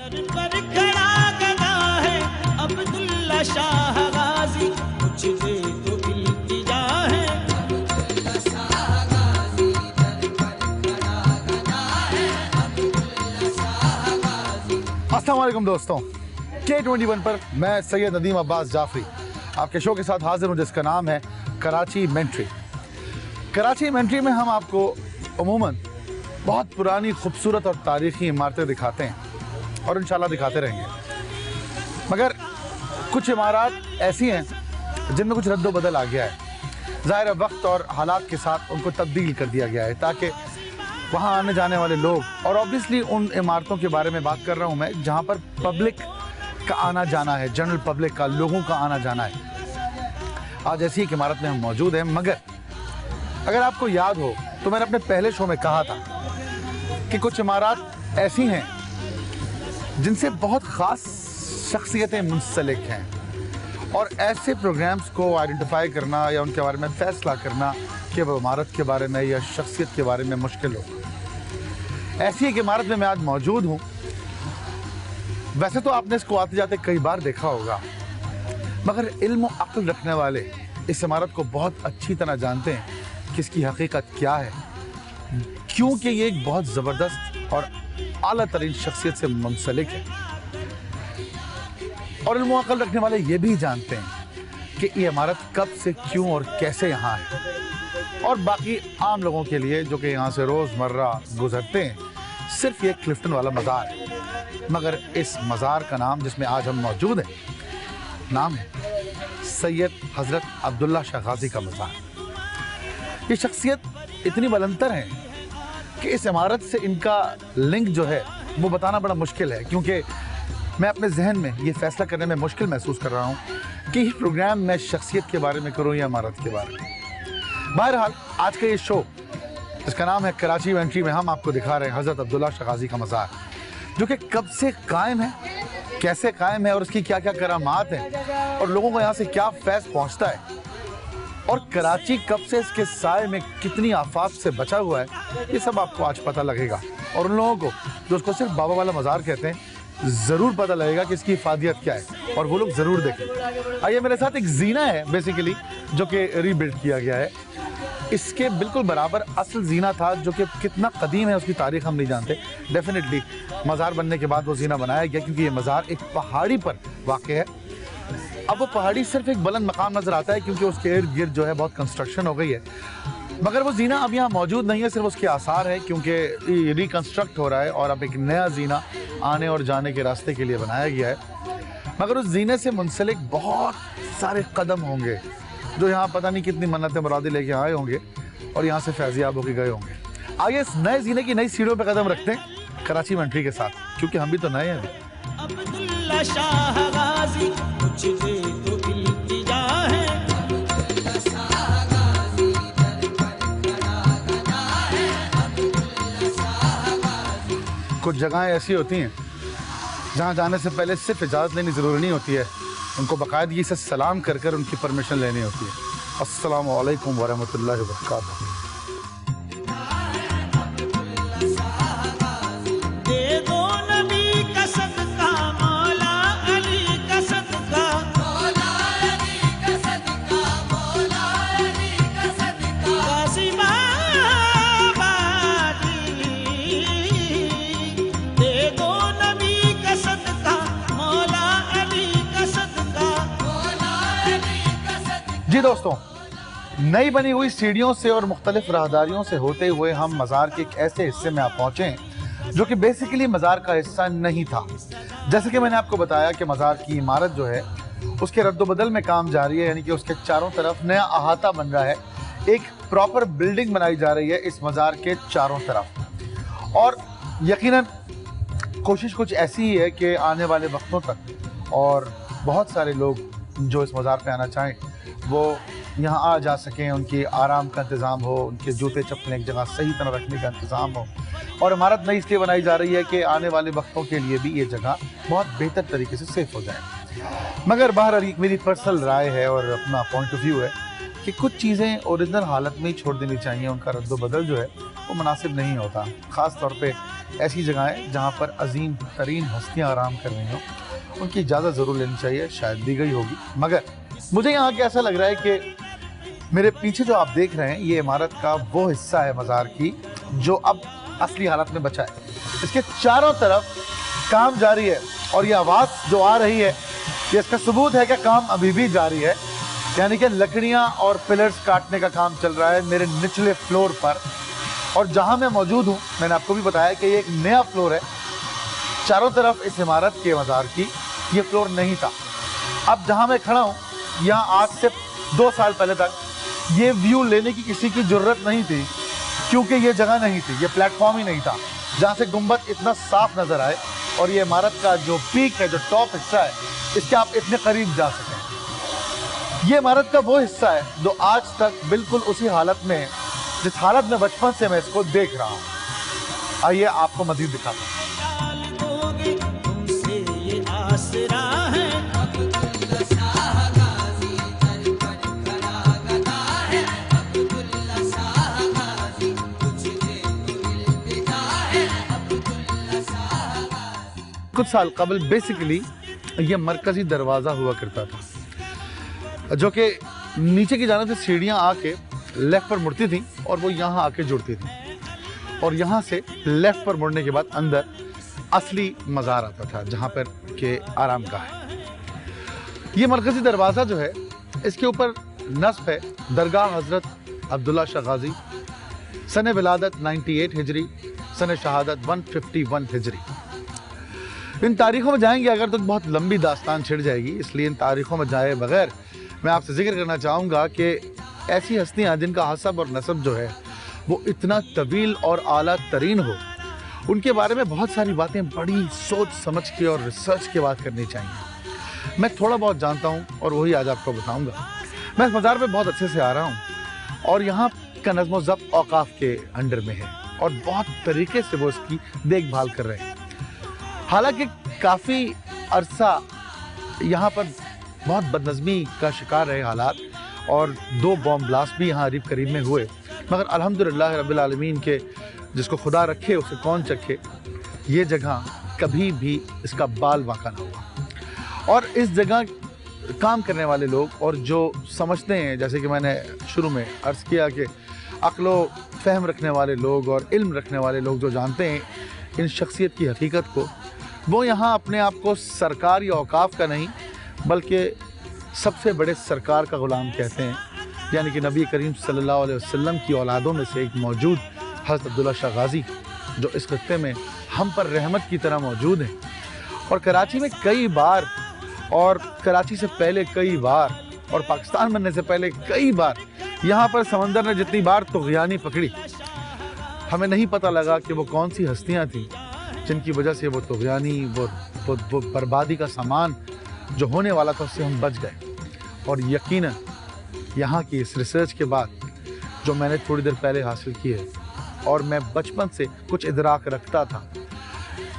दर पर खड़ा गदा है अब्दुल्ला शाह गाजी, कुछ दे तो इल्तिजा है अब्दुल्ला शाह गाजी, दर पर खड़ा गदा है अब्दुल्ला शाह गाजी। अस्सलाम वालेकुम दोस्तों, K21 पर मैं सैयद नदीम अब्बास जाफरी आपके शो के साथ हाजिर हूँ जिसका नाम है कराची मेंट्री। कराची मेंट्री में हम आपको अमूमन बहुत पुरानी खूबसूरत और तारीख़ी इमारतें दिखाते हैं और इंशाल्लाह दिखाते रहेंगे, मगर कुछ इमारत ऐसी हैं जिनमें कुछ रद्द-ओ-बदल आ गया है। ज़ाहिर है वक्त और हालात के साथ उनको तब्दील कर दिया गया है ताकि वहाँ आने जाने वाले लोग, और ऑब्वियसली उन इमारतों के बारे में बात कर रहा हूँ मैं जहाँ पर पब्लिक का आना जाना है, जनरल पब्लिक का, लोगों का आना जाना है। आज ऐसी एक इमारत में हम मौजूद हैं, मगर अगर आपको याद हो तो मैंने अपने पहले शो में कहा था कि कुछ इमारत ऐसी हैं जिनसे बहुत ख़ास शख्सियतें मुंसलिक हैं, और ऐसे प्रोग्राम्स को आइडेंटिफाई करना या उनके बारे में फ़ैसला करना कि वो इमारत के बारे में या शख्सियत के बारे में मुश्किल हो। ऐसी एक इमारत में मैं आज मौजूद हूँ। वैसे तो आपने इसको आते जाते कई बार देखा होगा, मगर इल्म और अक्ल रखने वाले इस इमारत को बहुत अच्छी तरह जानते हैं कि इसकी हकीकत क्या है, क्योंकि ये एक बहुत ज़बरदस्त और आला तरीन शख्सियत से मुंसलिक है। और इल्म और अक्ल रखने वाले ये भी जानते हैं कि ये इमारत कब से, क्यों और कैसे यहाँ है। और बाकी आम लोगों के लिए जो कि यहाँ से रोज़मर्रा गुजरते हैं, सिर्फ ये क्लिफ्टन वाला मज़ार है। मगर इस मज़ार का नाम, जिसमें आज हम मौजूद हैं, नाम है सैयद हज़रत अब्दुल्ला शाह गाजी का मज़ार। ये शख्सियत इतनी बुलंदतर है कि इस इमारत से इनका लिंक जो है वो बताना बड़ा मुश्किल है, क्योंकि मैं अपने जहन में ये फैसला करने में मुश्किल महसूस कर रहा हूँ कि ये प्रोग्राम मैं शख्सियत के बारे में करूँ या इमारत के बारे में। बहरहाल आज का ये शो जिसका नाम है कराची मेंट्री में हम आपको दिखा रहे हैं हज़रत अब्दुल्ला शाह गाजी का मज़ार, जो कि कब से कायम है, कैसे कायम है और उसकी क्या क्या करामात हैं और लोगों को यहाँ से क्या फैज़ पहुँचता है, और कराची कब से इसके साए में कितनी आफात से बचा हुआ है, ये सब आपको आज पता लगेगा। और उन लोगों को जो उसको सिर्फ बाबा वाला मज़ार कहते हैं, ज़रूर पता लगेगा कि इसकी इफादियत क्या है, और वो लोग ज़रूर देखें। आइए मेरे साथ एक जीना है बेसिकली जो कि रीबिल्ड किया गया है। इसके बिल्कुल बराबर असल जीना था जो कि कितना कदीम है उसकी तारीख हम नहीं जानते। डेफिनेटली मज़ार बनने के बाद वो जीना बनाया गया, क्योंकि ये मज़ार एक पहाड़ी पर वाक़ है। अब वो पहाड़ी सिर्फ एक बुलंद मकाम नज़र आता है क्योंकि उसके इर्द गिर्द जो है बहुत कंस्ट्रक्शन हो गई है, मगर वो जीना अब यहाँ मौजूद नहीं है, सिर्फ उसके आसार है क्योंकि रिकन्स्ट्रक्ट हो रहा है और अब एक नया जीना आने और जाने के रास्ते के लिए बनाया गया है। मगर उस जीने से मुंसलिक बहुत सारे कदम होंगे जो यहाँ पता नहीं कितनी मन्नतें मुरादें लेके आए होंगे और यहाँ से फैज़याब होके गए होंगे। आइए इस नए जीने की नई सीढ़ियों पे कदम रखते हैं कराची मेंट्री के साथ, क्योंकि हम भी तो नए हैं। अब्दुल्ला शाह गाजी, कुछ दे तो इल्तिजा है अब्दुल्ला शाह गाजी, दर पर खड़ा गदा है अब्दुल्ला शाह गाजी। कुछ जगहें ऐसी होती हैं जहाँ जाने से पहले सिर्फ इजाज़त लेनी ज़रूरी नहीं होती है, उनको बाकायदगी से सलाम कर कर उनकी परमिशन लेनी होती है। अस्सलामु अलैकुम वरहमतुल्लाहि वबरकातुहू। दे दो नबी का सदका, मौला अली का सदका, मौला अली का सदका, मौला अली का सदका, गाजी बाबा दी। दे दो नबी का सदका, मौला अली का सदका, मौला अली का सदका। जी दोस्तों, नई बनी हुई सीढ़ियों से और मुख्तलिफ राहदारियों से होते हुए हम मज़ार के एक ऐसे हिस्से में आप पहुँचे हैं जो कि बेसिकली मज़ार का हिस्सा नहीं था। जैसे कि मैंने आपको बताया कि मज़ार की इमारत जो है उसके रद्द-ओ-बदल में काम जारी है, यानी कि उसके चारों तरफ नया अहाता बन रहा है, एक प्रॉपर बिल्डिंग बनाई जा रही है इस मज़ार के चारों तरफ। और यकीनन कोशिश कुछ ऐसी ही है कि आने वाले वक्तों तक और बहुत सारे लोग जो इस मज़ार पे आना चाहें वो यहाँ आ जा सकें, उनकी आराम का इंतज़ाम हो, उनके जूते चप्पलें एक जगह सही तरह रखने का इंतज़ाम हो। और इमारत नई इसलिए बनाई जा रही है कि आने वाले वक्तों के लिए भी ये जगह बहुत बेहतर तरीके से सेफ हो जाए। मगर बहरहाल एक मेरी पर्सनल राय है और अपना पॉइंट ऑफ व्यू है कि कुछ चीज़ें ओरिजिनल हालत में ही छोड़ देनी चाहिए, उनका रद्द-ओ-बदल जो है वो मुनासिब नहीं होता, ख़ास तौर पे ऐसी जगहें जहाँ पर अजीम तरीन हस्तियाँ आराम कर रही हों, उनकी इजाज़त ज़रूर लेनी चाहिए, शायद दी गई होगी। मगर मुझे यहाँ के ऐसा लग रहा है कि मेरे पीछे जो आप देख रहे हैं ये इमारत का वो हिस्सा है मज़ार की जो अब असली हालत में बचा है। इसके चारों तरफ काम जारी है और ये आवाज़ जो आ रही है ये इसका सबूत है कि काम अभी भी जारी है, यानी कि लकड़ियाँ और पिलर्स काटने का काम चल रहा है मेरे निचले फ्लोर पर। और जहाँ मैं मौजूद हूँ, मैंने आपको भी बताया कि ये एक नया फ्लोर है। चारों तरफ इस इमारत के मज़ार की ये फ्लोर नहीं था। अब जहाँ मैं खड़ा हूँ यहाँ आज से 2 साल पहले तक ये व्यू लेने की किसी की ज़रूरत नहीं थी, क्योंकि ये जगह नहीं थी, ये प्लेटफॉर्म ही नहीं था जहाँ से गुंबद इतना साफ नज़र आए और ये इमारत का जो पीक है, जो टॉप हिस्सा है, इसके आप इतने करीब जा सकें। ये इमारत का वो हिस्सा है जो आज तक बिल्कुल उसी हालत में है जिस हालत में बचपन से मैं इसको देख रहा हूँ। आइए आपको मज़ीद दिखाता हूँ। डाल दोगे तुमसे ये आसरा है, कुछ साल कबल बेसिकली ये मरकज़ी दरवाज़ा हुआ करता था जो कि नीचे की जाने से सीढ़ियाँ आके लेफ़्ट पर मुड़ती थी और वो यहाँ आके जुड़ती थी, और यहाँ से लेफ़्ट पर मुड़ने के बाद अंदर असली मज़ार आता था जहाँ पर के आराम गाह है। ये मरकज़ी दरवाज़ा जो है इसके ऊपर नस्ब है दरगाह हज़रत अब्दुल्ला शाह गाज़ी, सन विलादत 98 हिजरी, सन शहादत 151 हिजरी। इन तारीख़ों में जाएंगे अगर तो बहुत लंबी दास्तान छिड़ जाएगी, इसलिए इन तारीख़ों में जाए बगैर मैं आपसे जिक्र करना चाहूँगा कि ऐसी हस्तियाँ जिनका हसब और नसब जो है वो इतना तवील और आला तरीन हो, उनके बारे में बहुत सारी बातें बड़ी सोच समझ के और रिसर्च के बाद करनी चाहिए। मैं थोड़ा बहुत जानता हूँ और वही आज आपको बताऊँगा। मैं इस मज़ार पे बहुत अच्छे से आ रहा हूँ और यहाँ का नज़्म व ज़ब्त औक़ाफ़ के अंडर में है और बहुत तरीके से वो इसकी देखभाल कर रहे हैं। हालांकि काफ़ी अरसा यहाँ पर बहुत बदनज़मी का शिकार रहे हालात और 2 बॉम्ब ब्लास्ट भी यहाँ करीब करीब में हुए, मगर अल्हम्दुलिल्लाह रब्बिल आलमीन के जिसको खुदा रखे उसे कौन चखे, ये जगह कभी भी इसका बाल बांका ना हुआ। और इस जगह काम करने वाले लोग और जो समझते हैं, जैसे कि मैंने शुरू में अर्ज़ किया कि अक्लो फ़हम रखने वाले लोग और इल्म रखने वाले लोग जो जानते हैं इन शख्सियत की हकीकत को, वो यहाँ अपने आप को सरकार या औकाफ का नहीं बल्कि सबसे बड़े सरकार का ग़ुलाम कहते हैं, यानी कि नबी करीम सल्लल्लाहु अलैहि वसल्लम की औलादों में से एक मौजूद हज़रत अब्दुल्ला शाह गाज़ी जो इस खत्ते में हम पर रहमत की तरह मौजूद हैं। और कराची में कई बार, और कराची से पहले कई बार, और पाकिस्तान बनने से पहले कई बार यहाँ पर समंदर ने जितनी बार तुग़यानी पकड़ी, हमें नहीं पता लगा कि वो कौन सी हस्तियाँ थीं जिनकी वजह से वो तुग़यानी, वो बर्बादी का सामान जो होने वाला था उससे हम बच गए। और यकीनन यहाँ की इस रिसर्च के बाद जो मैंने थोड़ी देर पहले हासिल की है, और मैं बचपन से कुछ इदराक रखता था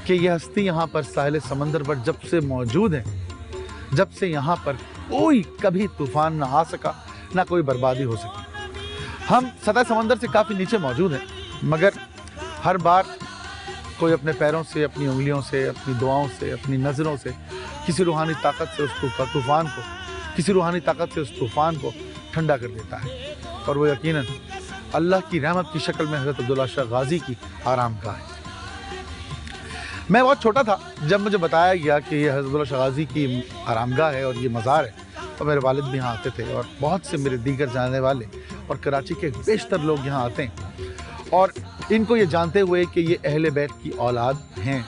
कि ये हस्ती यहाँ पर साहिल समंदर पर जब से मौजूद है, जब से यहाँ पर कोई कभी तूफ़ान ना आ सका, ना कोई बर्बादी हो सकी। हम सतह समंदर से काफ़ी नीचे मौजूद हैं, मगर हर बार कोई अपने पैरों से, अपनी उंगलियों से, अपनी दुआओं से, अपनी नज़रों से किसी रूहानी ताकत से उस तूफ़ान को, किसी रूहानी ताकत से उस तूफ़ान को ठंडा कर देता है। और वो यकीनन अल्लाह की रहमत की शक्ल में हज़रत अब्दुल्ला शाह गाज़ी की आराम गाह है। मैं बहुत छोटा था जब मुझे बताया गया कि ये हज़रत अब्दुल्ला शाह गाज़ी की आरामगाह है और ये मज़ार है, तो मेरे वालिद भी यहाँ आते थे और बहुत से मेरे दीगर जानने वाले और कराची के बेशतर लोग यहाँ आते हैं, और इनको ये जानते हुए कि ये अहले बैत की औलाद हैं,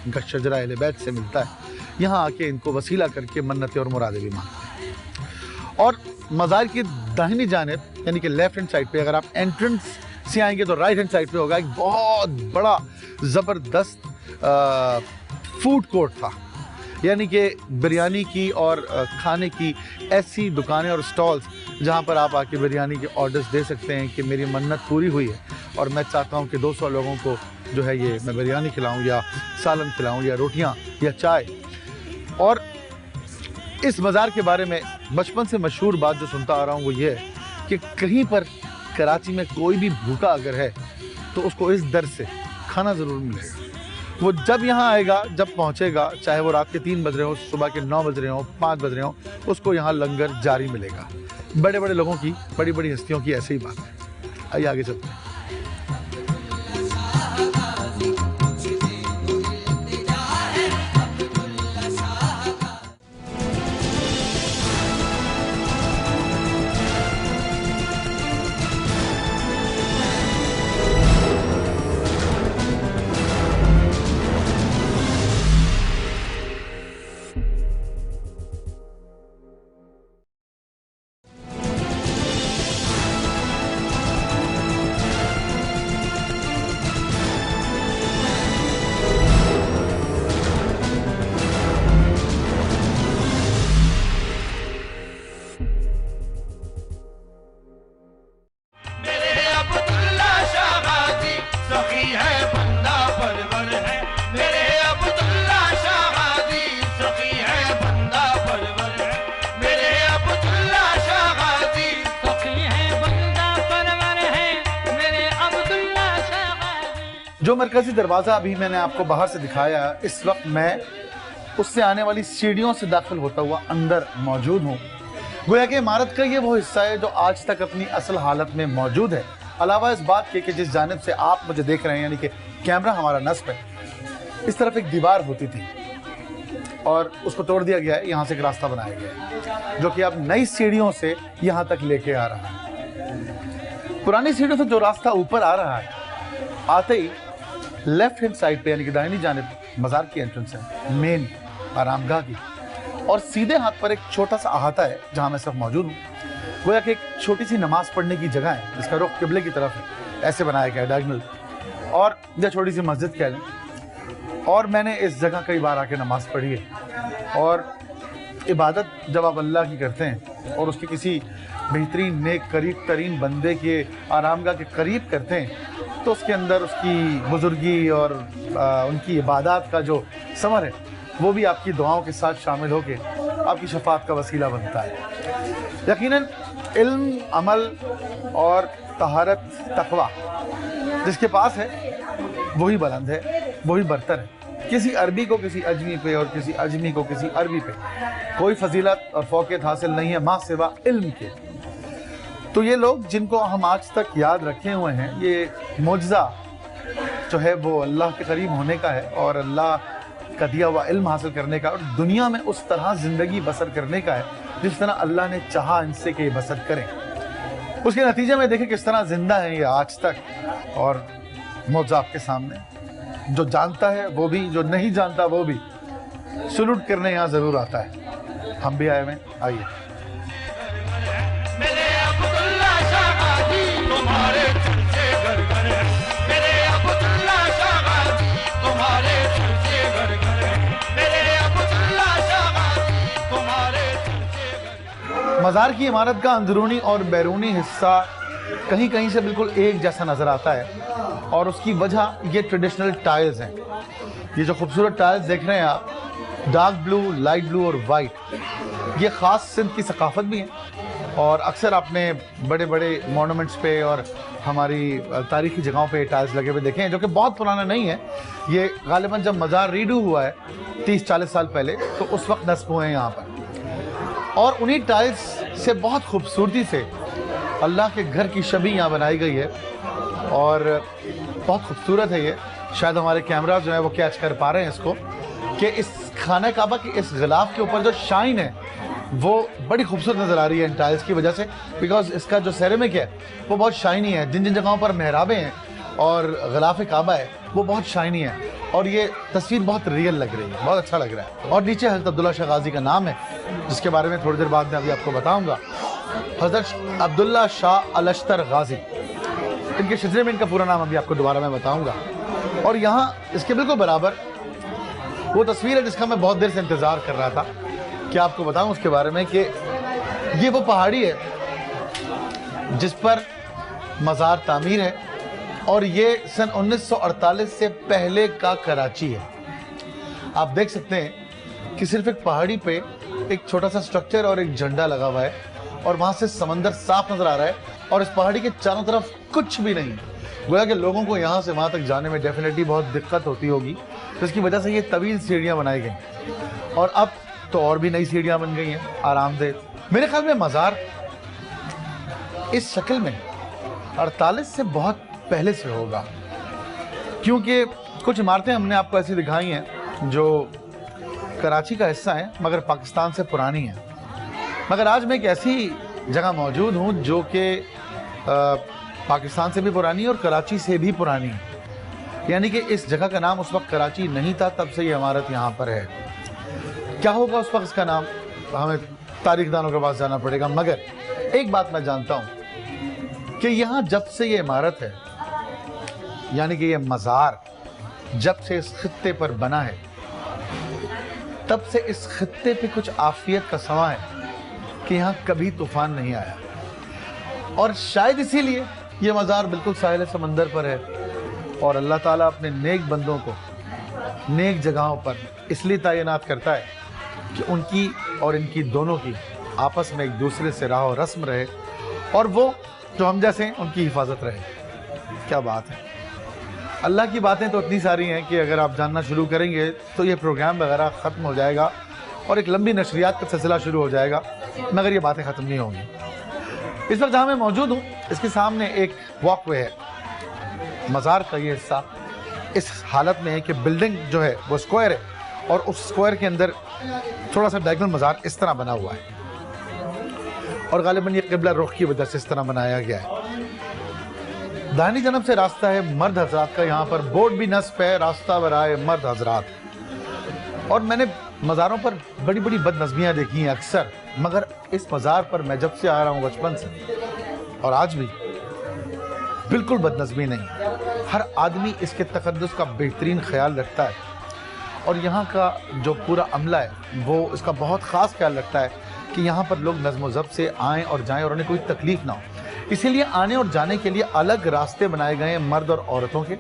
इनका शजरा अहले बैत से मिलता है, यहाँ आके इनको वसीला करके मन्नतें और मुरादें भी मांगते हैं। और मज़ार की दाहिनी जानिब यानी कि लेफ़्ट हैंड साइड पे अगर आप एंट्रेंस से आएंगे तो राइट हैंड साइड पे होगा एक बहुत बड़ा ज़बरदस्त फूड कोर्ट था, यानी कि बिरयानी की और खाने की ऐसी दुकानें और स्टॉल्स जहाँ पर आप आके बिरयानी के ऑर्डर्स दे सकते हैं कि मेरी मन्नत पूरी हुई है और मैं चाहता हूँ कि 200 लोगों को जो है ये मैं बिरयानी खिलाऊँ या सालन खिलाऊँ या रोटियाँ या चाय। और इस मज़ार के बारे में बचपन से मशहूर बात जो सुनता आ रहा हूँ वो ये है कि कहीं पर कराची में कोई भी भूखा अगर है तो उसको इस दर से खाना ज़रूर मिलेगा। वो जब यहाँ आएगा, जब पहुँचेगा, चाहे वो रात के 3 बज रहे हो, सुबह के 9 बज रहे हो, 5 बज रहे हो, उसको यहाँ लंगर जारी मिलेगा। बड़े बड़े लोगों की, बड़ी बड़ी हस्तियों की ऐसे ही बात है। आइए आगे चलते हैं। जो मरकजी दरवाज़ा अभी मैंने आपको बाहर से दिखाया, इस वक्त मैं उससे आने वाली सीढ़ियों से दाखिल होता हुआ अंदर मौजूद हूँ। गोया कि इमारत का ये वो हिस्सा है जो आज तक अपनी असल हालत में मौजूद है। अलावा इस बात के कि जिस जानिब से आप मुझे देख रहे हैं, यानी कि कैमरा हमारा नस्ब है, इस तरफ एक दीवार होती थी और उसको तोड़ दिया गया है। यहाँ से एक रास्ता बनाया गया है जो कि अब नई सीढ़ियों से यहाँ तक लेके आ रहा है। पुरानी सीढ़ियों से जो रास्ता ऊपर आ रहा है, आते ही लेफ्ट हैंड साइड पे यानी कि दाहिनी जानिब मज़ार की एंट्रेंस है, मेन आरामगाह की, और सीधे हाथ पर एक छोटा सा अहाता है जहाँ मैं सिर्फ मौजूद हूँ। गोया कि एक छोटी सी नमाज पढ़ने की जगह है जिसका रुख किबले की तरफ है, ऐसे बनाया गया है डायगोनल, और या छोटी सी मस्जिद कह लें। और मैंने इस जगह कई बार आके नमाज पढ़ी है। और इबादत जब आप अल्लाह की करते हैं और उसके किसी बेहतरीन नेक करीब तरीन बंदे के आरामगाह के करीब करते हैं, तो उसके अंदर उसकी बुजुर्गी और उनकी इबादत का जो समर है वो भी आपकी दुआओं के साथ शामिल होके आपकी शफात का वसीला बनता है। यकीनन इल्म, अमल और तहारत, तकवा जिसके पास है वही बुलंद है, वही बरतर है। किसी अरबी को किसी अजमी पे और किसी अजमी को किसी अरबी पे कोई फजीलत और फौकियत हासिल नहीं है माँ सिवा इल्म के। तो ये लोग जिनको हम आज तक याद रखे हुए हैं, ये मुजज़ा जो है वो अल्लाह के करीब होने का है और अल्लाह का दिया हुआ इल्म हासिल करने का और दुनिया में उस तरह ज़िंदगी बसर करने का है जिस तरह अल्लाह ने चाहा इनसे कि ये बसर करें। उसके नतीजे में देखें किस तरह जिंदा है ये आज तक। और मुजज़ा आपके सामने, जो जानता है वो भी, जो नहीं जानता वो भी सलूट करने यहाँ ज़रूर आता है। हम भी आए हुए, आइए। मज़ार की इमारत का अंदरूनी और बैरूनी हिस्सा कहीं कहीं से बिल्कुल एक जैसा नज़र आता है और उसकी वजह ये ट्रेडिशनल टाइल्स हैं। ये जो खूबसूरत टाइल्स देख रहे हैं आप, डार्क ब्लू, लाइट ब्लू और वाइट, ये ख़ास सिंध की सकाफ़त भी है और अक्सर आपने बड़े बड़े मोनूमेंट्स पे और हमारी तारीख़ी जगहों पे टाइल्स लगे हुए देखे हैं, जो कि बहुत पुराना नहीं है। ये गालिबन जब मज़ार रीडू हुआ है 30-40 साल पहले, तो उस वक्त नस्ब हुए हैं यहाँ पर। और उन्हीं टाइल्स से बहुत खूबसूरती से अल्लाह के घर की छवि यहाँ बनाई गई है और बहुत खूबसूरत है ये। शायद हमारे कैमरा जो है वो कैच कर पा रहे हैं इसको, कि इस खाना काबा के इस गिलाफ के ऊपर जो शाइन है वो बड़ी खूबसूरत नज़र आ रही है इन टाइल्स की वजह से, बिकॉज इसका जो सेरेमिक है वो बहुत शाइनी है। जिन जिन जगहों पर मेहराबें हैं और गिलाफ काबा है वो बहुत शाइनी है और ये तस्वीर बहुत रियल लग रही है, बहुत अच्छा लग रहा है। और नीचे हज़रत अब्दुल्ला शाह गाजी का नाम है, जिसके बारे में थोड़ी देर बाद में अभी आपको बताऊंगा। हज़रत अब्दुल्ला शाह अलश्तर गाजी, इनके शजरे में इनका पूरा नाम अभी आपको दोबारा मैं बताऊंगा। और यहाँ इसके बिल्कुल बराबर वो तस्वीर है जिसका मैं बहुत देर से इंतज़ार कर रहा था कि आपको बताऊं उसके बारे में, कि ये वो पहाड़ी है जिस पर मज़ार तामीर है और ये सन 1948 से पहले का कराची है। आप देख सकते हैं कि सिर्फ एक पहाड़ी पे एक छोटा सा स्ट्रक्चर और एक झंडा लगा हुआ है और वहाँ से समंदर साफ नज़र आ रहा है और इस पहाड़ी के चारों तरफ कुछ भी नहीं। गोया कि लोगों को यहाँ से वहाँ तक जाने में डेफिनेटली बहुत दिक्कत होती होगी, तो इसकी वजह से ये तवील सीढ़ियाँ बनाई गई और अब तो और भी नई सीढ़ियाँ बन गई हैं आरामदेह। मेरे ख्याल में मज़ार इस शक्ल में 48 से बहुत पहले से होगा, क्योंकि कुछ इमारतें हमने आपको ऐसी दिखाई हैं जो कराची का हिस्सा है मगर पाकिस्तान से पुरानी है। मगर आज मैं एक ऐसी जगह मौजूद हूँ जो कि पाकिस्तान से भी पुरानी है और कराची से भी पुरानी है, यानी कि इस जगह का नाम उस वक्त कराची नहीं था, तब से ये इमारत यहाँ पर है। क्या होगा उस वक्त इसका नाम, हमें तारीखदानों के पास जाना पड़ेगा। मगर एक बात मैं जानता हूँ कि यहाँ जब से ये इमारत है, यानी कि ये मज़ार जब से इस खित्ते पर बना है, तब से इस खित्ते पे कुछ आफियत का समा है कि यहाँ कभी तूफान नहीं आया। और शायद इसीलिए ये मज़ार बिल्कुल साहिल समंदर पर है और अल्लाह ताला अपने नेक बंदों को नेक जगहों पर इसलिए तैनात करता है कि उनकी और इनकी दोनों की आपस में एक दूसरे से राह और रस्म रहे और वो जो हम जैसे हैं उनकी हिफाजत रहे। क्या बात है। अल्लाह की बातें तो इतनी सारी हैं कि अगर आप जानना शुरू करेंगे तो ये प्रोग्राम वगैरह ख़त्म हो जाएगा और एक लंबी नशरियात का सिलसिला शुरू हो जाएगा, मगर ये बातें ख़त्म नहीं होंगी। इस वक्त जहाँ मैं मौजूद हूँ इसके सामने एक वॉकवे है। मज़ार का ये हिस्सा इस हालत में है कि बिल्डिंग जो है वो स्क्वायर है और उस स्क्वायर के अंदर थोड़ा सा डायगोनल मज़ार इस तरह बना हुआ है और गालिबन ये क़िबला रुख की वजह से इस तरह बनाया गया है। दाहिनी जानब से रास्ता है मर्द हजरात का, यहाँ पर बोर्ड भी नस्ब है, रास्ता बराए मर्द हजरात। और मैंने मज़ारों पर बड़ी बड़ी बदनज़मियाँ देखी हैं अक्सर, मगर इस मज़ार पर मैं जब से आ रहा हूँ बचपन से और आज भी बिल्कुल बदनज़मी नहीं। हर आदमी इसके तक़द्दुस का बेहतरीन ख्याल रखता है और यहाँ का जो पूरा अमला है वो इसका बहुत ख़ास ख्याल रखता है कि यहाँ पर लोग नज़्म व ज़ब्त से आएँ और जाएँ और उन्हें कोई तकलीफ़ ना हो। इसीलिए आने और जाने के लिए अलग रास्ते बनाए गए हैं मर्द और औरतों के,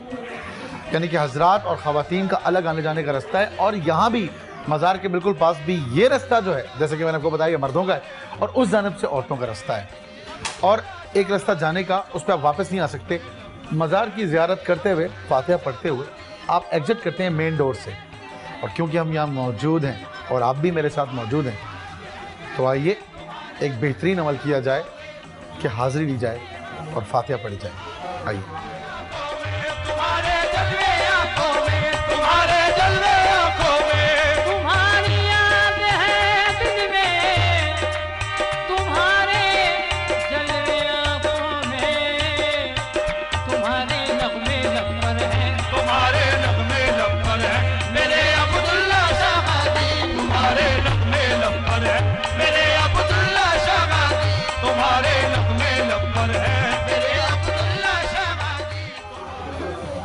यानी कि हजरात और ख़वातीन का अलग आने जाने का रास्ता है। और यहाँ भी मज़ार के बिल्कुल पास भी ये रास्ता जो है, जैसे कि मैंने आपको बताया, मर्दों का है और उस जानब से औरतों का रास्ता है। और एक रास्ता जाने का, उस पर आप वापस नहीं आ सकते। मज़ार की ज़ियारत करते हुए, फातिहा पढ़ते हुए आप एग्जिट करते हैं मेन डोर से। और क्योंकि हम यहाँ मौजूद हैं और आप भी मेरे साथ मौजूद हैं, तो आइए एक बेहतरीन अमल किया जाए कि हाज़िरी दी जाए और फातिहा पढ़ी जाए। आइए।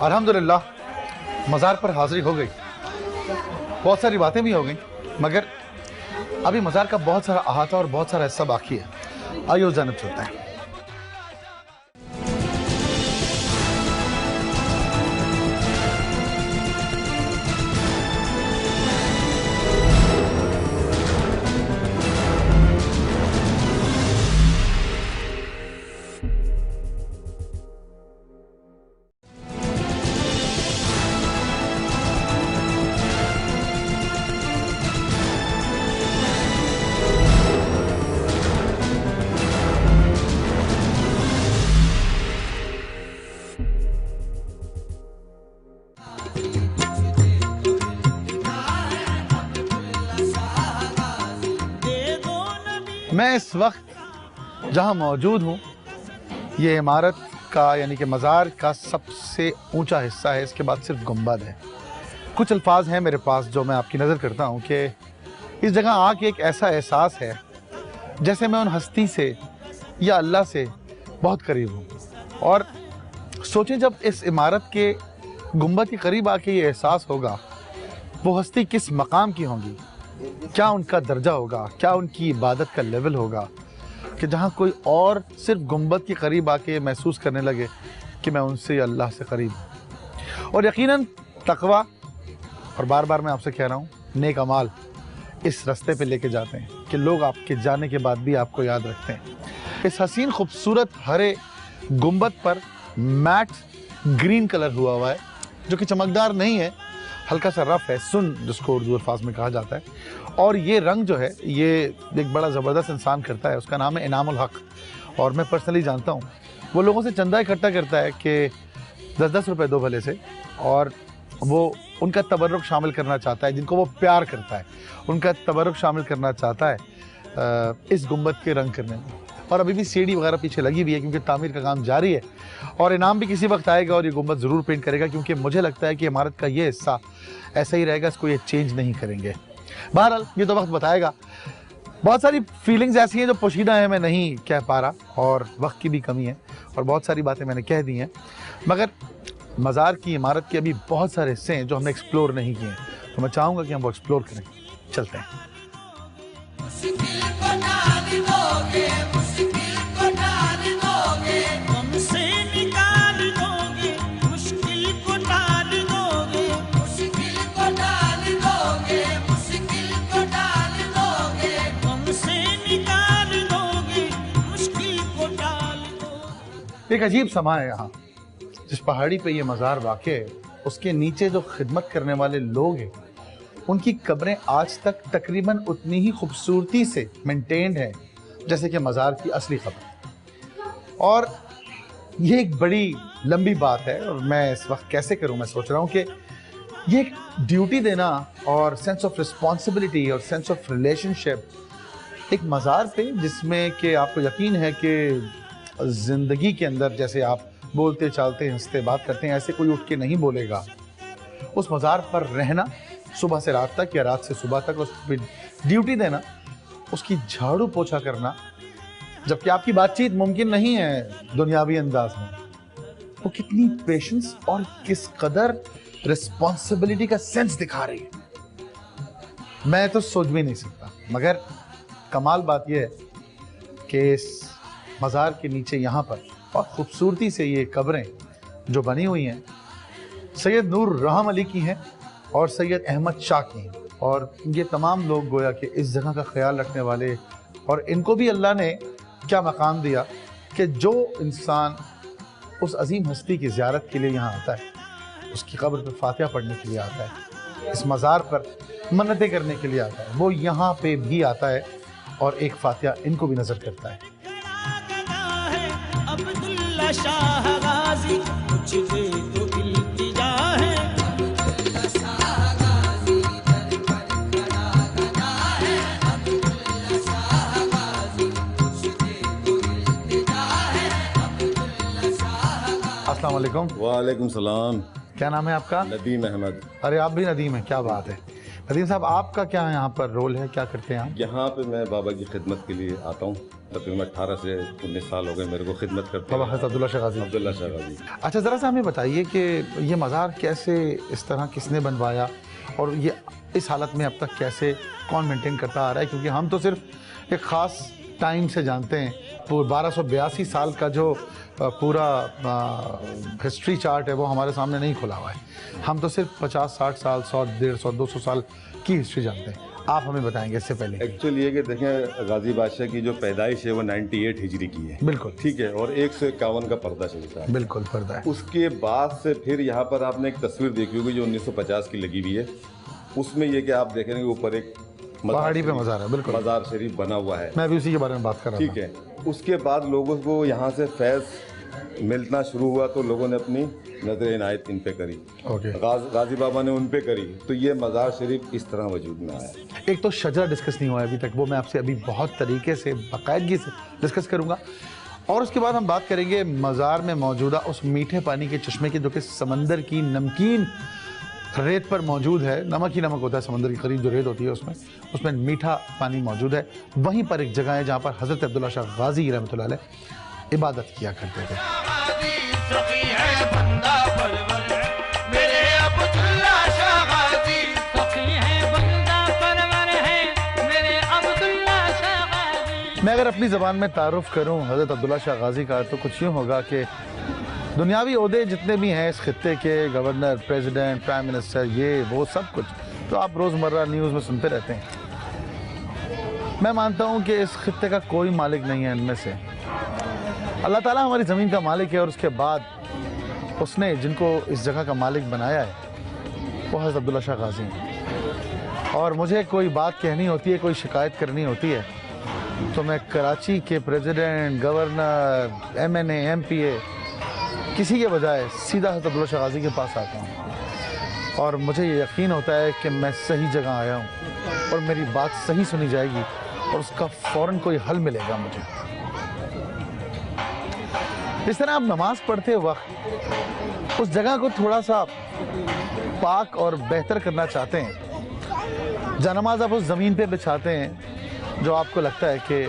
अल्हम्दुलिल्लाह मज़ार पर हाज़िरी हो गई, बहुत सारी बातें भी हो गई, मगर अभी मज़ार का बहुत सारा अहाता और बहुत सारा हिस्सा बाकी है। आइए उस जानब चलते हैं। मैं इस वक्त जहाँ मौजूद हूँ, ये इमारत का यानी कि मज़ार का सबसे ऊंचा हिस्सा है, इसके बाद सिर्फ गुंबद है। कुछ अल्फाज हैं मेरे पास जो मैं आपकी नज़र करता हूँ कि इस जगह आके एक ऐसा एहसास है जैसे मैं उन हस्ती से या अल्लाह से बहुत करीब हूँ। और सोचें, जब इस इमारत के गुंबद के करीब आके ये एहसास होगा, वो हस्ती किस मकाम की होंगी, क्या उनका दर्जा होगा, क्या उनकी इबादत का लेवल होगा कि जहाँ कोई और सिर्फ गुंबद के करीब आके महसूस करने लगे कि मैं उनसे अल्लाह से करीब हूँ। और यकीनन तकवा, और बार बार मैं आपसे कह रहा हूँ, नेक अमाल इस रास्ते पे लेके जाते हैं कि लोग आपके जाने के बाद भी आपको याद रखते हैं। इस हसीन खूबसूरत हरे गुंबद पर मैट ग्रीन कलर हुआ है, जो कि चमकदार नहीं है, हल्का सा रफ है, सुन जिसको उर्दू अल्फाज में कहा जाता है। और ये रंग जो है ये एक बड़ा ज़बरदस्त इंसान करता है, उसका नाम है इनामुल हक। और मैं पर्सनली जानता हूँ वो लोगों से चंदा इकट्ठा करता है कि 10-10 रुपए दो भले से, और वो उनका तबर्रुक शामिल करना चाहता है, जिनको वो प्यार करता है उनका तबर्रुक शामिल करना चाहता है इस गुंबद के रंग करने में। और अभी भी सीढ़ी वगैरह पीछे लगी हुई है क्योंकि तामीर का काम जारी है, और इनाम भी किसी वक्त आएगा और ये गुंबद ज़रूर पेंट करेगा, क्योंकि मुझे लगता है कि इमारत का ये हिस्सा ऐसा ही रहेगा, इसको ये चेंज नहीं करेंगे। बहरहाल ये तो वक्त बताएगा। बहुत सारी फीलिंग्स ऐसी हैं जो पोशीदा है, मैं नहीं कह पा रहा, और वक्त की भी कमी है, और बहुत सारी बातें मैंने कह दी हैं, मगर मज़ार की इमारत के अभी बहुत सारे हिस्से हैं जो हमने एक्सप्लोर नहीं किए हैं, तो मैं चाहूँगा कि हम वो एक्सप्लोर करें। चलते हैं। हमसे निकाल दोगे मुश्किल को टाल दोगे, मुश्किल को टाल दोगे, मुश्किल को टाल दोगे, हमसे निकाल दोगे मुश्किल को टाल दोगे। एक अजीब समा है यहाँ, जिस पहाड़ी पे ये मज़ार वाक़ है उसके नीचे जो खिदमत करने वाले लोग हैं उनकी कब्रें आज तक तकरीबन उतनी ही खूबसूरती से मेंटेन्ड हैं जैसे कि मज़ार की असली कब्र। और ये एक बड़ी लंबी बात है, और मैं इस वक्त कैसे करूं, मैं सोच रहा हूं कि ये एक ड्यूटी देना और सेंस ऑफ रिस्पॉन्सिबिलिटी और सेंस ऑफ रिलेशनशिप एक मज़ार पे, जिसमें कि आपको यकीन है कि ज़िंदगी के अंदर जैसे आप बोलते चालते हंसते बात करते हैं ऐसे कोई उठ के नहीं बोलेगा, उस मज़ार पर रहना सुबह से रात तक या रात से सुबह तक, उस पर ड्यूटी देना, उसकी झाड़ू पोछा करना, जबकि आपकी बातचीत मुमकिन नहीं है दुनियावी अंदाज में, वो कितनी पेशेंस और किस कदर रिस्पॉन्सिबिलिटी का सेंस दिखा रही है मैं तो सोच भी नहीं सकता। मगर कमाल बात यह है कि इस मज़ार के नीचे यहाँ पर बहुत खूबसूरती से ये कब्रें जो बनी हुई हैं सैयद नूर रहम अली की हैं और सैयद अहमद शाह की हैं, और ये तमाम लोग गोया कि इस जगह का ख्याल रखने वाले, और इनको भी अल्लाह ने क्या मकाम दिया कि जो इंसान उस अजीम हस्ती की ज़ियारत के लिए यहाँ आता है, उसकी कब्र पर फातिहा पढ़ने के लिए आता है, इस मज़ार पर मन्नतें करने के लिए आता है, वो यहाँ पे भी आता है और एक फातिहा इनको भी नज़र करता है। अब्दुल्ला शाह गाजी कुछ दे तो इल्तिजा है, अस्सलाम वालेकुम। वालेकुम सलाम। क्या नाम है आपका? नदीम अहमद। अरे आप भी नदीम हैं, क्या बात है। नदीम साहब आपका क्या यहाँ पर रोल है, क्या करते हैं आप? यहाँ पे मैं बाबा की खिदमत के लिए आता हूँ, तकरीबन 18 से 19 साल हो गए मेरे को खिदमत करते बाबा हज़रत अब्दुल्ला शाह गाज़ी। अब्दुल्ला शाह गाज़ी। अच्छा, ज़रा सा हमें बताइए कि ये मज़ार कैसे, इस तरह किसने बनवाया, और ये इस हालत में अब तक कैसे कौन मेंटेन करता आ रहा है, क्योंकि हम तो सिर्फ एक ख़ास टाइम से जानते हैं, 1282 साल का जो पूरा हिस्ट्री चार्ट है वो हमारे सामने नहीं खुला हुआ है, हम तो सिर्फ 50-60 साल, 100, 150, 200 साल की हिस्ट्री जानते हैं। आप हमें बताएंगे इससे पहले। एक्चुअली ये कि देखें, गाजी बादशाह की जो पैदाइश है वो 98 हिजरी की है। बिल्कुल ठीक है, और 151 का पर्दा चलता है। बिल्कुल पर्दा है। उसके बाद से फिर यहाँ पर आपने एक तस्वीर देखी होगी जो 1950 की लगी हुई है, उसमें ये कि आप देखेंगे ऊपर एक पहाड़ी पे मज़ार है। बिल्कुल, मज़ार शरीफ बना हुआ है। मैं भी उसी के बारे में बात कर रहा था। ठीक है, उसके बाद लोगों को यहाँ से फैज़ मिलना शुरू हुआ तो लोगों ने अपनी नजर इनायत इन पे करी। ओके। गाजी बाबा ने उन पे करी, तो ये मज़ार शरीफ इस तरह वजूद में आया। एक तो शजरा डिस्कस नहीं हुआ है अभी तक, वो मैं आपसे अभी बहुत तरीके से बाकायदगी से डिस्कस करूँगा, और उसके बाद हम बात करेंगे मज़ार में मौजूदा उस मीठे पानी के चश्मे की, जो कि समंदर की नमकीन रेत पर मौजूद है। नमक ही नमक होता है समंदर के करीब जो रेत होती है उसमें मीठा पानी मौजूद है। वहीं पर एक जगह है जहाँ पर हज़रत अब्दुल्ला शाह गाज़ी रहमतुल्लाह अलैह इबादत किया करते थे। मैं अगर अपनी ज़बान में तारुफ करूँ हज़रत अब्दुल्ला शाह गाज़ी का, तो कुछ यूँ होगा कि दुनियावी ओहदे जितने भी हैं इस खित्ते के, गवर्नर, प्रेसिडेंट, प्राइम मिनिस्टर, ये वो सब कुछ तो आप रोज़मर्रा न्यूज़ में सुनते रहते हैं। मैं मानता हूँ कि इस खित्ते का कोई मालिक नहीं है इनमें से। अल्लाह ताला हमारी ज़मीन का मालिक है, और उसके बाद उसने जिनको इस जगह का मालिक बनाया है वो हज़रत अब्दुल्ला शाह गाज़ी हैं। और मुझे कोई बात कहनी होती है, कोई शिकायत करनी होती है, तो मैं कराची के प्रेसिडेंट, गवर्नर, MNA, MPA किसी के बजाय सीधा हज़रत अब्दुल्ला शाह गाज़ी के पास आता हूँ। और मुझे ये यकीन होता है कि मैं सही जगह आया हूँ और मेरी बात सही सुनी जाएगी और उसका फ़ौरन कोई हल मिलेगा मुझे। जिस तरह आप नमाज पढ़ते वक्त उस जगह को थोड़ा सा पाक और बेहतर करना चाहते हैं, जानमाज आप उस ज़मीन पे बिछाते हैं जो आपको लगता है कि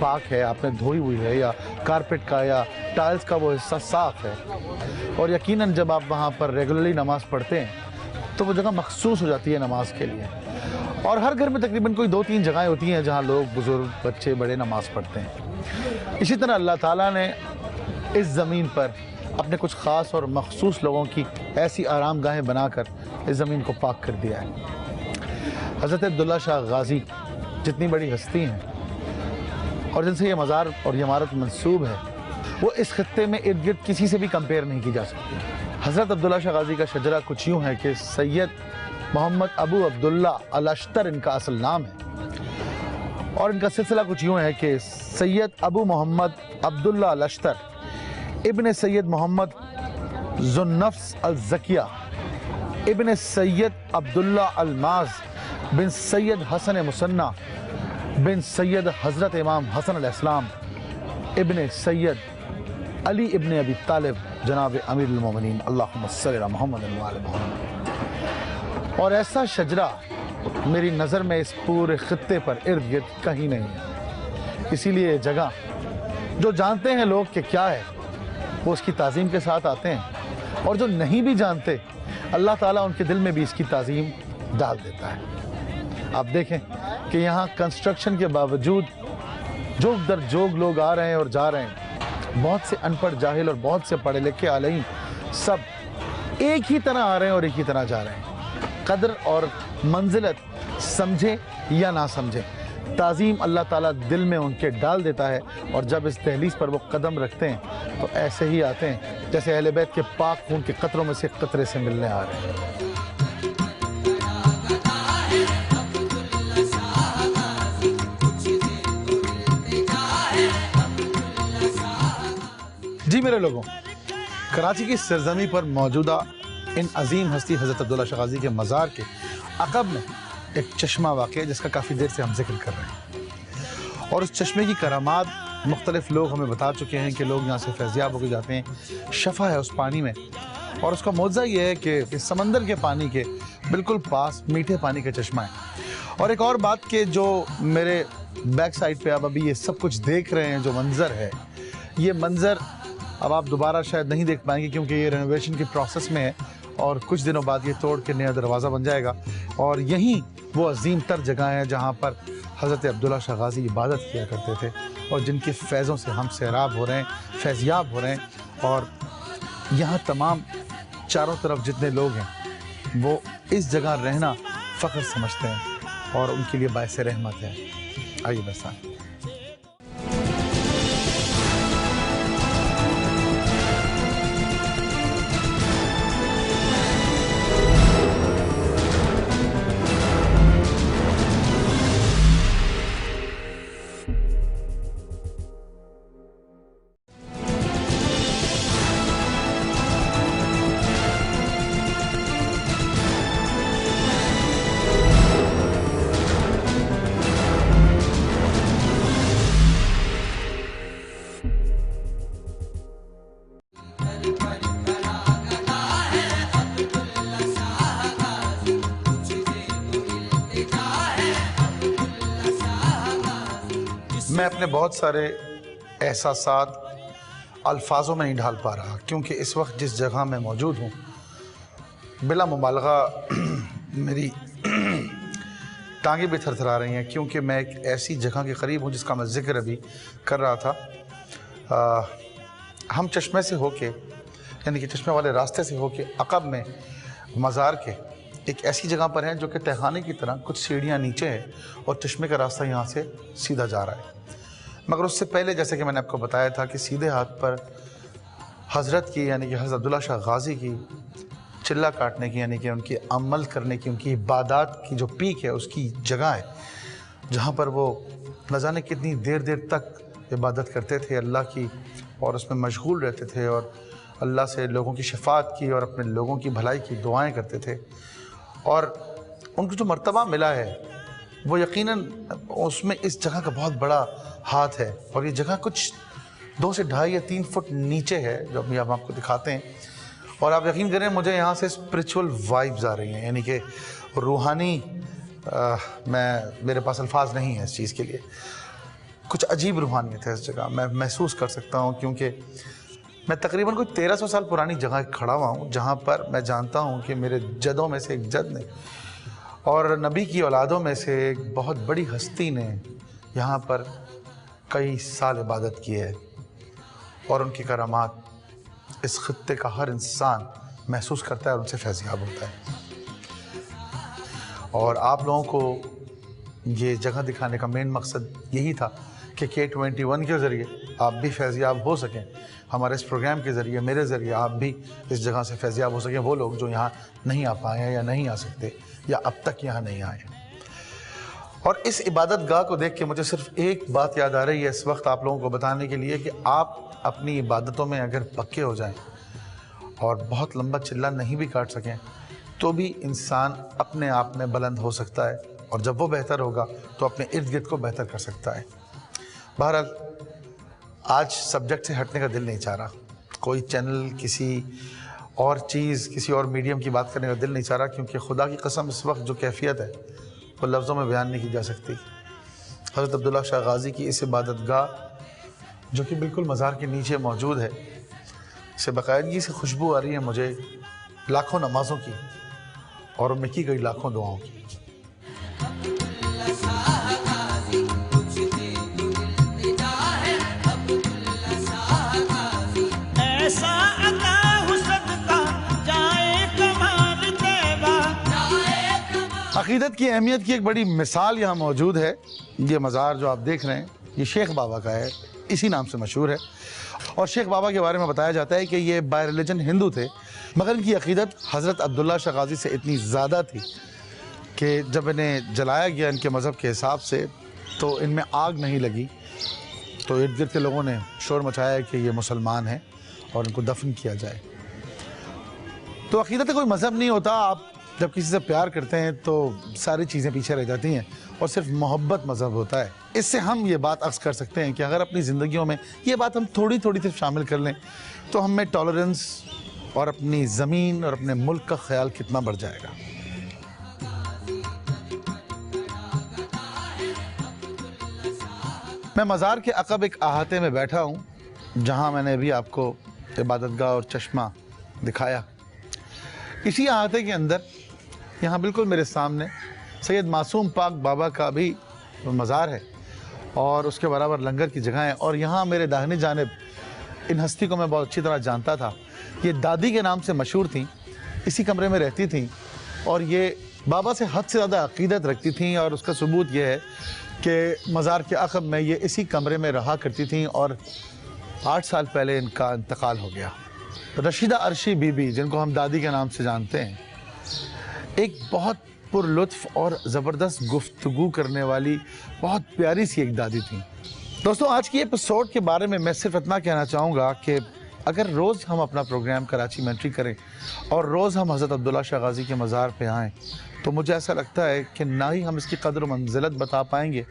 पाक है, आपने धोई हुई है, या कारपेट का या टाइल्स का वो हिस्सा साफ़ है, और यकीनन जब आप वहाँ पर रेगुलरली नमाज़ पढ़ते हैं तो वो जगह मखसूस हो जाती है नमाज के लिए। और हर घर में तकरीबन कोई 2-3 जगहें होती हैं जहाँ लोग, बुज़ुर्ग, बच्चे, बड़े नमाज़ पढ़ते हैं। इसी तरह अल्लाह ताला ने इस ज़मीन पर अपने कुछ ख़ास और मखसूस लोगों की ऐसी आरामगाहें बनाकर इस ज़मीन को पाक कर दिया है। हज़रत अब्दुल्ला शाह गाज़ी जितनी बड़ी हस्ती हैं और जिनसे ये मज़ार और ये इमारत मंसूब है, वो इस खत्ते में इर्द गिर्द किसी से भी कंपेयर नहीं की जा सकती। हज़रत अब्दुल्ला शाह गाज़ी का शजरा कुछ यूँ है कि सैयद मोहम्मद अबू अब्दुल्ला अल-अश्तर इनका असल नाम है, और इनका सिलसिला कुछ यूँ है कि सैयद अबू मोहम्मद अब्दुल्ला अल-अश्तर इब्न सैयद मोहम्मद ज़ुन्नफ्स अल-ज़किया इब्न सैयद अब्दुल्ला अल-माज़ बिन सैयद हसन मुसन्ना बिन सैयद हज़रत इमाम हसन अलैहिस्सलाम इब्न सैयद अली इब्न अबी तालिब जनाब अमीरुल मोमिनीन अल्लाहुम्मा सल्ली अला मुहम्मद व आले मुहम्मद। और ऐसा शजरा मेरी नज़र में इस पूरे खित्ते पर इर्द गिर्द कहीं नहीं है। इसीलिए ये जगह जो जानते हैं लोग कि क्या है वो उसकी ताज़ीम के साथ आते हैं, और जो नहीं भी जानते अल्लाह ताला उनके दिल में भी इसकी ताज़ीम डाल देता है। आप देखें कि यहाँ कंस्ट्रक्शन के बावजूद जोग दर जोग लोग आ रहे हैं और जा रहे हैं। बहुत से अनपढ़ जाहिल और बहुत से पढ़े लिखे आलमी सब एक ही तरह आ रहे हैं और एक ही तरह जा रहे हैं। कदर और मंजिलत समझे या ना समझे, ताज़ीम अल्लाह ताला दिल में उनके डाल देता है, और जब इस दहलीज पर वो कदम रखते हैं तो ऐसे ही आते हैं जैसे अहले बैत के पाक खून के कतरों में से कतरे से मिलने आ रहे हैं। जी मेरे लोगों, कराची की सरजमी पर मौजूदा इन अजीम हस्ती हज़रत अब्दुल्ला शाह गाज़ी के मज़ार के अक़ब में एक चश्मा वाक़ है जिसका काफ़ी देर से हम जिक्र कर रहे हैं, और उस चश्मे की करामात मुख्तलिफ़ लोग हमें बता चुके हैं कि लोग यहाँ से फैज़याब होकर जाते हैं। शफ़ा है उस पानी में, और उसका मौज़ा ये है कि इस समंदर के पानी के बिल्कुल पास मीठे पानी का चश्मा है। और एक और बात कि जो मेरे बैक साइड पे आप अभी ये सब कुछ देख रहे हैं, जो मंज़र है, ये मंज़र अब आप दोबारा शायद नहीं देख पाएंगे क्योंकि ये रेनोवेशन की प्रोसेस में है, और कुछ दिनों बाद ये तोड़ के नया दरवाज़ा बन जाएगा। और यहीं वो अजीम तर जगह है जहाँ पर हज़रत अब्दुल्ला शाह गाज़ी इबादत किया करते थे, और जिनके फैज़ों से हम सैराब हो रहे हैं, फैज़याब हो रहे हैं। और यहाँ तमाम चारों तरफ जितने लोग हैं वो इस जगह रहना फ़ख्र समझते हैं और उनके लिए बायस रहमत है। आइए बरसा मैं अपने बहुत सारे एहसासात अल्फाजों में नहीं ढाल पा रहा, क्योंकि इस वक्त जिस जगह मैं मौजूद हूँ बिला मुबालगा मेरी टांगें भी थरथरा रही हैं, क्योंकि मैं एक ऐसी जगह के करीब हूँ जिसका मैं ज़िक्र अभी कर रहा था। हम चश्मे से होके, यानी कि चश्मे वाले रास्ते से होके अक़ब में मज़ार के एक ऐसी जगह पर हैं जो कि तहखाने की तरह कुछ सीढ़ियाँ नीचे है और चश्मे का रास्ता यहाँ से सीधा जा रहा है। मगर उससे पहले जैसे कि मैंने आपको बताया था कि सीधे हाथ पर हज़रत की यानी कि हज़रत अब्दुल्ला शाह गाज़ी की चिल्ला काटने की यानी कि उनकी अमल करने की, उनकी इबादत की जो पीक है उसकी जगह है, जहाँ पर वो न जाने कितनी देर देर तक इबादत करते थे अल्लाह की और उसमें मशगूल रहते थे और अल्लाह से लोगों की शफात की और अपने लोगों की भलाई की दुआएं करते थे। और उनको जो मर्तबा मिला है वो यकीनन उसमें इस जगह का बहुत बड़ा हाथ है। और ये जगह कुछ 2 से 2.5 या 3 फुट नीचे है जो अभी हम आपको दिखाते हैं। और आप यकीन करें मुझे यहाँ से स्पिरिचुअल वाइब्स आ रही हैं, यानी कि रूहानी मेरे पास अल्फाज नहीं है इस चीज़ के लिए। कुछ अजीब रूहानियत है इस जगह, मैं महसूस कर सकता हूँ, क्योंकि मैं तकरीबन कोई 1300 साल पुरानी जगह खड़ा हुआ हूँ जहाँ पर मैं जानता हूँ कि मेरे जदों में से एक जद ने और नबी की औलादों में से एक बहुत बड़ी हस्ती ने यहाँ पर कई साल इबादत की है और उनकी करामात इस खित्ते का हर इंसान महसूस करता है और उनसे फैज़याब होता है। और आप लोगों को ये जगह दिखाने का मेन मकसद यही था कि K21 के ज़रिए आप भी फैज़याब हो सकें, हमारे इस प्रोग्राम के ज़रिए, मेरे ज़रिए आप भी इस जगह से फैज़याब हो सकें, वो लोग जो यहाँ नहीं आ पाए हैं या नहीं आ सकते या अब तक यहाँ नहीं आए। और इस इबादत गाह को देख के मुझे सिर्फ एक बात याद आ रही है इस वक्त आप लोगों को बताने के लिए कि आप अपनी इबादतों में अगर पक्के हो जाएं और बहुत लंबा चिल्ला नहीं भी काट सकें तो भी इंसान अपने आप में बुलंद हो सकता है और जब वो बेहतर होगा तो अपने इर्द गिर्द को बेहतर कर सकता है। बहरहाल आज सब्जेक्ट से हटने का दिल नहीं चाह रहा, कोई चैनल किसी और चीज़ किसी और मीडियम की बात करने का दिल नहीं चाह रहा, क्योंकि खुदा की कसम इस वक्त जो कैफियत है वो लफ्ज़ों में बयान नहीं की जा सकती। हज़रत अब्दुल्ला शाह गाज़ी की इस इबादत गाह जो कि बिल्कुल मज़ार के नीचे मौजूद है, से बाकायदगी से खुशबू आ रही है मुझे लाखों नमाज़ों की और उनमें की गई लाखों दुआओं की। ऐसा अता हुस्न जाए कमाल तैबा। अक़ीदत की अहमियत की एक बड़ी मिसाल यहाँ मौजूद है। ये मज़ार जो आप देख रहे हैं ये शेख बाबा का है, इसी नाम से मशहूर है। और शेख बाबा के बारे में बताया जाता है कि ये बाय रिलीजन हिंदू थे, मगर इनकी अक़ीदत हज़रत अब्दुल्ला शाह गाज़ी से इतनी ज़्यादा थी कि जब इन्हें जलाया गया इनके मज़हब के हिसाब से तो इनमें आग नहीं लगी, तो इर्द गिर्द के लोगों ने शोर मचाया कि ये मुसलमान हैं और इनको दफन किया जाए। तो अक़ीदत कोई मज़हब नहीं होता, आप जब किसी से प्यार करते हैं तो सारी चीज़ें पीछे रह जाती हैं और सिर्फ मोहब्बत मज़हब होता है। इससे हम ये बात अक्स कर सकते हैं कि अगर अपनी ज़िंदगियों में ये बात हम थोड़ी थोड़ी सिर्फ शामिल कर लें तो हम में टॉलरेंस और अपनी ज़मीन और अपने मुल्क का ख्याल कितना बढ़ जाएगा। मैं मज़ार के अक़ब एक अहाते में बैठा हूँ जहाँ मैंने अभी आपको इबादतगाह और चश्मा दिखाया। इसी अहाते के अंदर यहाँ बिल्कुल मेरे सामने सैयद मासूम पाक बाबा का भी मज़ार है और उसके बराबर लंगर की जगह है। और यहाँ मेरे दाहिनी जानिब इन हस्ती को मैं बहुत अच्छी तरह जानता था, ये दादी के नाम से मशहूर थी, इसी कमरे में रहती थी और ये बाबा से हद से ज़्यादा अक़ीदत रखती थी। और उसका सबूत ये है कि मज़ार के अक़ब में ये इसी कमरे में रहा करती थी और 8 साल पहले इनका इंतकाल हो गया। रशीदा अरशी बीबी, जिनको हम दादी के नाम से जानते हैं, एक बहुत पुरलुत्फ़ और ज़बरदस्त गुफ्तगू करने वाली बहुत प्यारी सी एक दादी थी। दोस्तों, आज की एपिसोड के बारे में मैं सिर्फ इतना कहना चाहूँगा कि अगर रोज़ हम अपना प्रोग्राम कराची में एंट्री करें और रोज़ हम हज़रत अब्दुल्ला शाह गाज़ी के मज़ार पे आएँ तो मुझे ऐसा लगता है कि ना ही हम इसकी कदर व मंजिलत बता पाएंगे,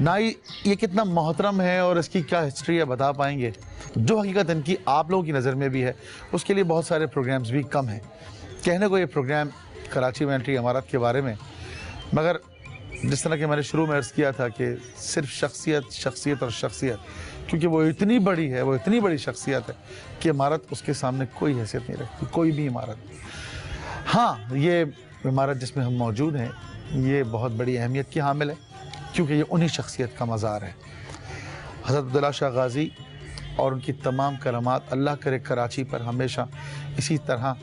ना ही ये कितना मोहतरम है और इसकी क्या हिस्ट्री है बता पाएंगे। जो हकीकत इनकी आप लोगों की नज़र में भी है उसके लिए बहुत सारे प्रोग्राम्स भी कम हैं। कहने को ये प्रोग्राम कराची में एंट्री इमारत के बारे में, मगर जिस तरह कि मैंने शुरू में अर्ज़ किया था कि सिर्फ शख्सियत शख्सियत और शख्सियत, क्योंकि वो इतनी बड़ी है, वो इतनी बड़ी शख्सियत है कि इमारत उसके सामने कोई हैसियत नहीं रखती, कोई भी इमारत। हाँ, ये इमारत जिसमें हम मौजूद हैं ये बहुत बड़ी अहमियत की हामिल है क्योंकि ये उन्हीं शख्सियत का मज़ार है। हज़रत अब्दुल्ला शाह गाज़ी और उनकी तमाम करामात अल्लाह करे कराची पर हमेशा इसी तरह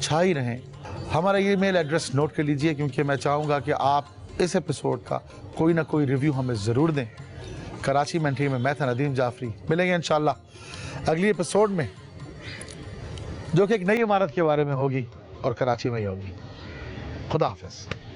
छाई रहें। हमारा ईमेल एड्रेस नोट कर लीजिए क्योंकि मैं चाहूँगा कि आप इस एपिसोड का कोई ना कोई रिव्यू हमें ज़रूर दें। कराची में एंट्री में मैं था नदीम जाफरी, मिलेंगे इंशाल्लाह अगली एपिसोड में जो कि एक नई इमारत के बारे में होगी और कराची में ही होगी। खुदा हाफिज।